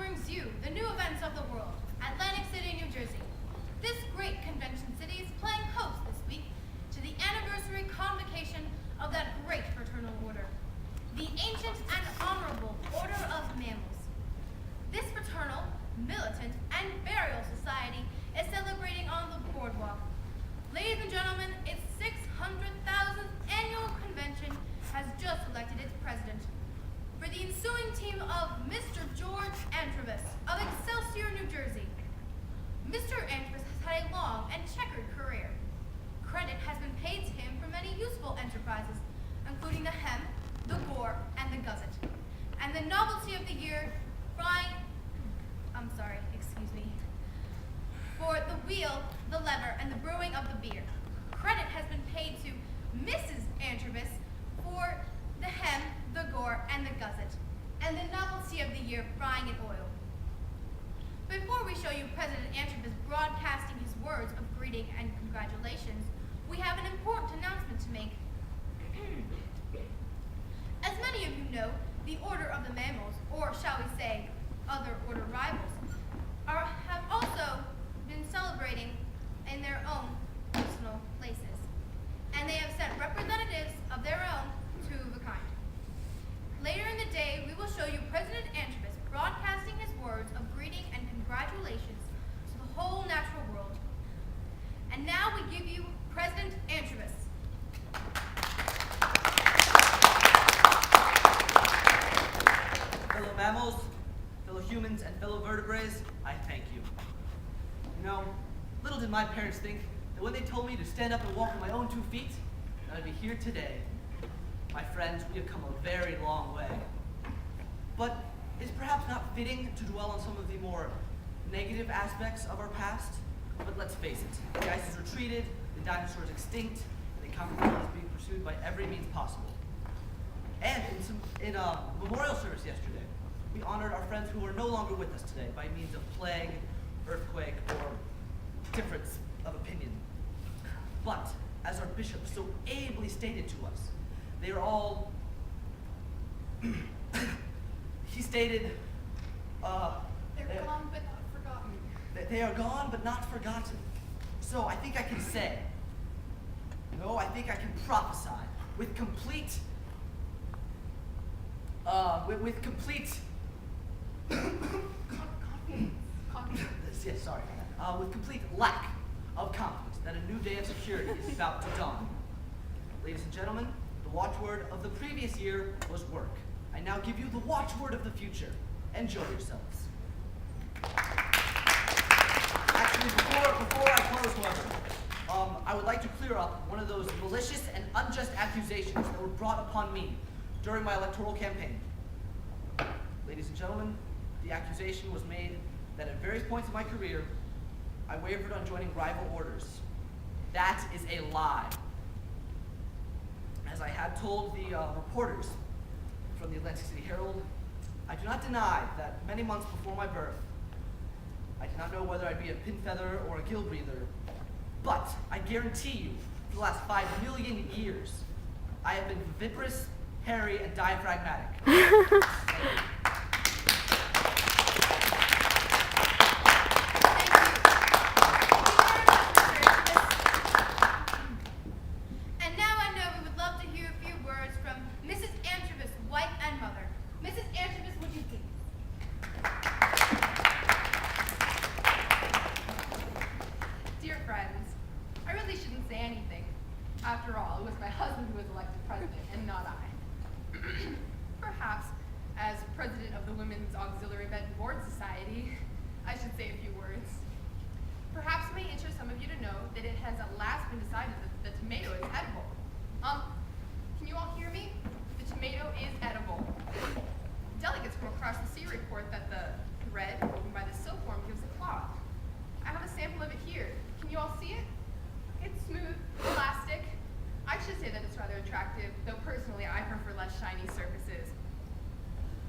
brings you the new events of the world, Atlantic City, New Jersey. This great convention city is playing host this week to the anniversary convocation of that great fraternal order, the ancient and honorable Order of Mammals. This fraternal, militant, and burial society is celebrating on the boardwalk. Ladies and gentlemen, its 600,000th annual convention has just elected its president. For the ensuing team of Mr. George Antrobus of Excelsior, New Jersey. Mr. Antrobus has had a long and checkered career. Credit has been paid to him for many useful enterprises, including the hem, the gore, and the gusset. And the novelty of the year, for the wheel, the lever, and the brewing of the beer. Credit has been paid to Mrs. Antrobus for the hem, the gore, and the gusset, and the novelty of the year, frying in oil. Before we show you President Antrobus broadcasting his words of greeting and congratulations, we have an important announcement to make. As many of you know, the Order of the Mammals, or shall we say, other order rivals, have also been celebrating in their own personal places, and they have sent representatives of their own two of a kind. Later in the day, we will show you President Antrobus broadcasting his words of greeting and congratulations to the whole natural world. And now we give you President Antrobus. Fellow mammals, fellow humans, and fellow vertebrates, I thank you. You know, little did my parents think that when they told me to stand up and walk on my own 2 feet, that I'd be here today. My friends, we have come a very long way. But it's perhaps not fitting to dwell on some of the more negative aspects of our past. But let's face it, the ice is retreated, the dinosaurs extinct, and the common world is being pursued by every means possible. And in a memorial service yesterday, we honored our friends who are no longer with us today by means of plague, earthquake, or difference of opinion. But, as our bishop so ably stated to us, they are all, he stated, They're gone but not forgotten. They are gone but not forgotten. So I think I can say, no, I think I can prophesy with complete, with complete, with complete lack of confidence that a new day of security is about to dawn. Ladies and gentlemen, the watchword of the previous year was work. I now give you the watchword of the future. Enjoy yourselves. Actually, before I close, however, I would like to clear up one of those malicious and unjust accusations that were brought upon me during my electoral campaign. Ladies and gentlemen, the accusation was made that at various points in my career, I wavered on joining rival orders. That is a lie. As I had told the reporters from the Atlantic City Herald, I do not deny that many months before my birth, I did not know whether I'd be a pin feather or a gill breather, but I guarantee you, for the last 5 million years, I have been viviparous, hairy, and diaphragmatic. After all, it was my husband who was elected president, and not I. Perhaps, as president of the Women's Auxiliary Bed and Board Society, I should say a few words. Perhaps it may interest some of you to know that it has at last been decided that the tomato is edible. Can you all hear me? The tomato is edible. Delegates from across the sea report that the thread woven by the silkworm gives a cloth. I have a sample of it here. Can you all see it? It's smooth, elastic. I should say that it's rather attractive, though personally I prefer less shiny surfaces.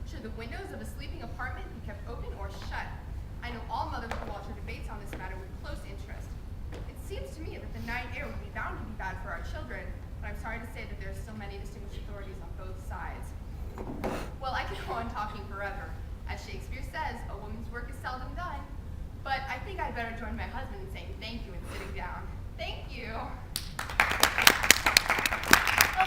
Should the windows of a sleeping apartment be kept open or shut? I know all mothers will watch our debates on this matter with close interest. It seems to me that the night air would be bound to be bad for our children, but I'm sorry to say that there are so many distinguished authorities on both sides. Well, I could go on talking forever. As Shakespeare says, a woman saying thank you and sitting down. Thank you. Oh,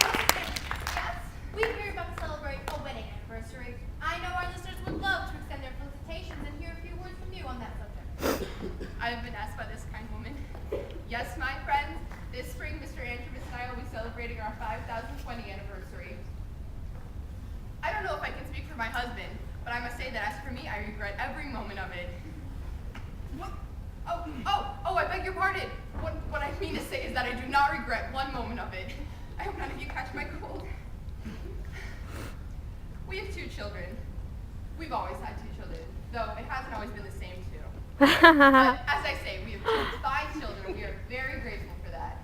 Mrs. Anchoress, yes? We're here about to celebrate a wedding anniversary. I know our listeners would love to extend their felicitations and hear a few words from you on that subject. I have been asked by this kind woman. Yes, my friends, this spring, Mr. Antrobus and I will be celebrating our 5020 anniversary. I don't know if I can speak for my husband, but I must say that as for me, I regret every moment of it. What? Oh, I beg your pardon. What I mean to say is that I do not regret one moment of it. I hope none of you catch my cold. We have 2 children. We've always had 2 children, though it hasn't always been the same 2. But as I say, we have 2 fine children. We are very grateful for that.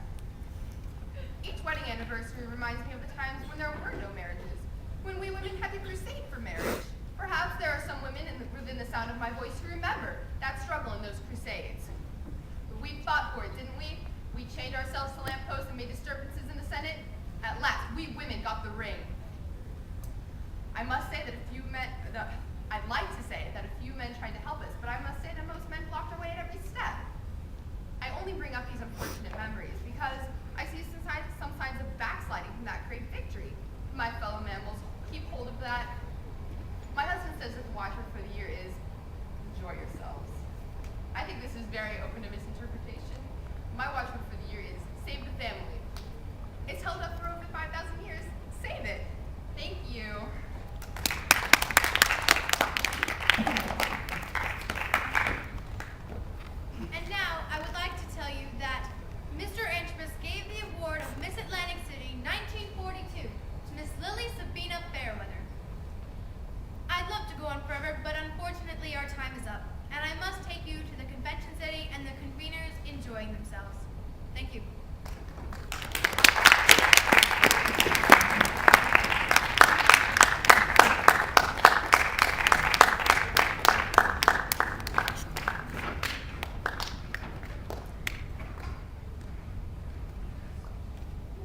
Each wedding anniversary reminds me of the times when there were no marriages, when we women had to crusade for marriage. Perhaps there are some women within the sound of my voice who remember that struggle in those crusades. We fought for it, didn't we? We chained ourselves to lampposts and made disturbances in the Senate. At last, we women got the ring. I must say that I'd like to say that a few men tried to help us, but I must say that most men blocked our way at every step. I only bring up these unfortunate memories because I see some signs of backsliding from that great victory. My fellow mammals, keep hold of that. My husband says that the watchword for the year is, enjoy yourselves. I think this is very open to misinterpretation. My watchword for the year is, save the family. It's held up for over 5,000 years. Save it. Thank you. And now, I would like to tell you that Mr. Antrobus gave the award of Miss Atlantic City 1942 to Miss Lily Sabina Fairweather. I'd love to go on forever, but unfortunately our time is up, and I must take you to the convention city and the conveners enjoying themselves. Thank you.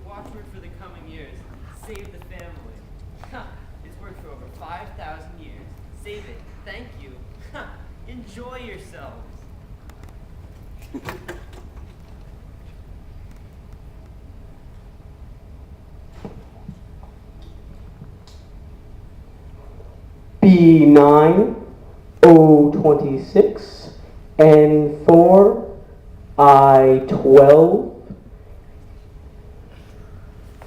Watchword for the coming years, save the family. Huh, it's worked for over 5,000 years. Save it, thank you. Huh, enjoy yourselves. B9, O26, N4, I12.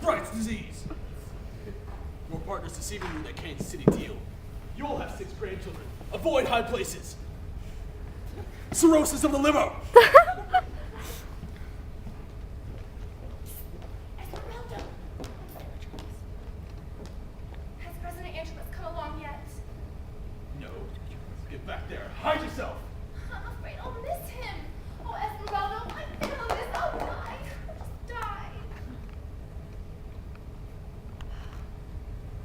Bright's disease. More partners deceiving you in that Kansas City deal. You'll have 6 grandchildren. Avoid high places. Cirrhosis of the liver. Esmeralda! Has President Antrobus come along yet? No. Get back there. Hide yourself. I'm afraid I'll miss him. Oh, Esmeralda, I feel this. I'll die. I'll just die.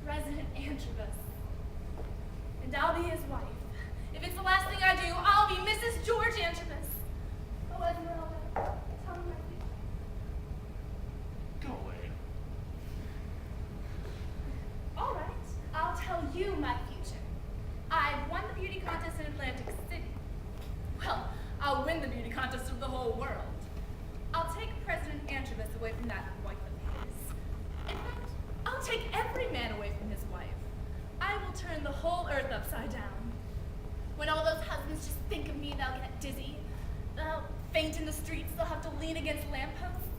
President Antrobus. And I'll be his wife. If it's the last thing I do, I'll be Mrs. George Antrobus. Oh, Esmeralda, tell me my future. Go away. All right, I'll tell you my future. I've won the beauty contest in Atlantic City. Well, I'll win the beauty contest of the whole world. I'll take President Antrobus away from that wife of his. In fact, I'll take every man away from his wife. I will turn the whole earth upside down. When all those husbands just think of me, they'll get dizzy. They'll faint in the streets. They'll have to lean against lampposts.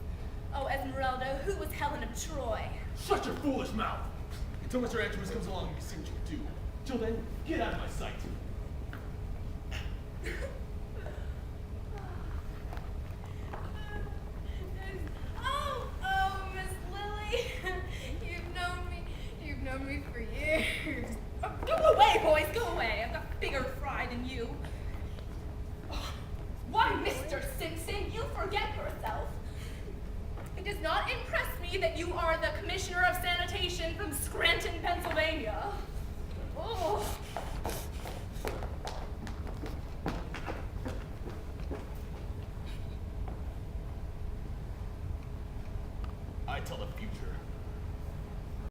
Oh, Esmeralda, who was Helen of Troy? Shut your foolish mouth. Until Mr. Antrobus comes along and you see what you can do. Till then, get out of my sight.